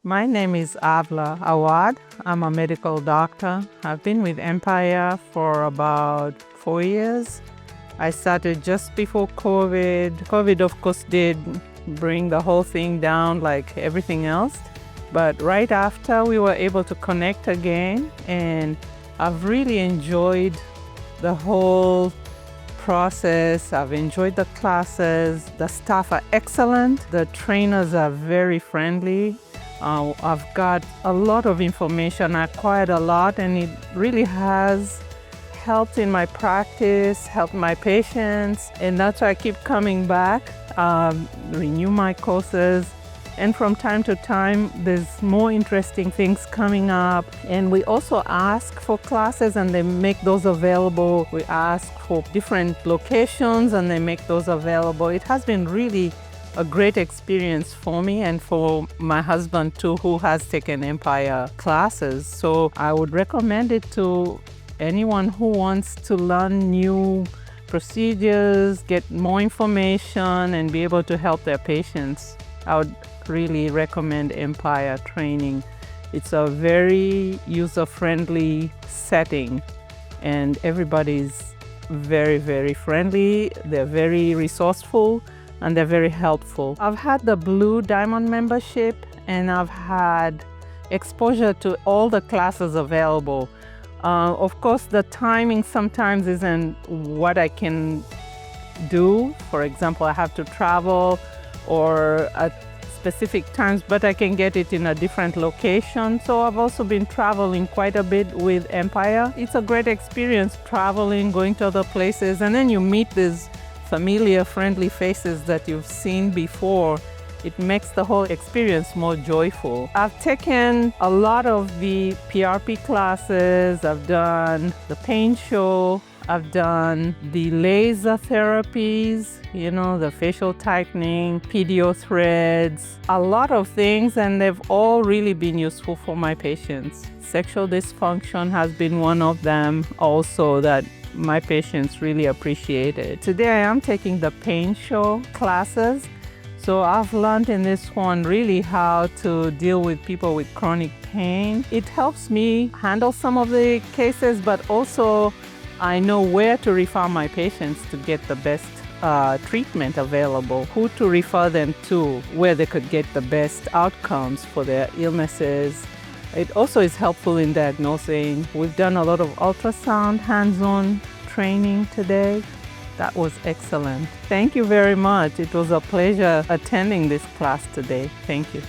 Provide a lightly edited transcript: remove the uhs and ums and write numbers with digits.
My name is Avla Awad. I'm a medical doctor. I've been with Empire for about 4 years. I started just before COVID. COVID, of course, did bring the whole thing down like everything else. But right after, we were able to connect again, and I've really enjoyed the whole process. I've enjoyed the classes. The staff are excellent. The trainers are very friendly. I've got a lot of information. I acquired a lot, and it really has helped in my practice, helped my patients, and that's why I keep coming back, renew my courses. And from time to time, there's more interesting things coming up. And we also ask for classes, and they make those available. We ask for different locations, and they make those available. It has been really a great experience for me and for my husband too, who has taken Empire classes. So I would recommend it to anyone who wants to learn new procedures, get more information, and be able to help their patients. I would really recommend Empire training. It's a very user-friendly setting, and everybody's very, very friendly. They're very resourceful, and they're very helpful. I've had the Blue Diamond membership, and I've had exposure to all the classes available. Of course, the timing sometimes isn't what I can do. For example, I have to travel or at specific times, but I can get it in a different location. So I've also been traveling quite a bit with Empire. It's a great experience traveling, going to other places, and then you meet these familiar, friendly faces that you've seen before. It makes the whole experience more joyful. I've taken a lot of the PRP classes. I've done the pain show. I've done the laser therapies, the facial tightening, PDO threads, a lot of things, and they've all really been useful for my patients. Sexual dysfunction has been one of them also that my patients really appreciated. Today I am taking the pain show classes. So I've learned in this one really how to deal with people with chronic pain. It helps me handle some of the cases, but also I know where to refer my patients to get the best treatment available, who to refer them to, where they could get the best outcomes for their illnesses. It also is helpful in diagnosing. We've done a lot of ultrasound hands-on training today. That was excellent. Thank you very much. It was a pleasure attending this class today. Thank you.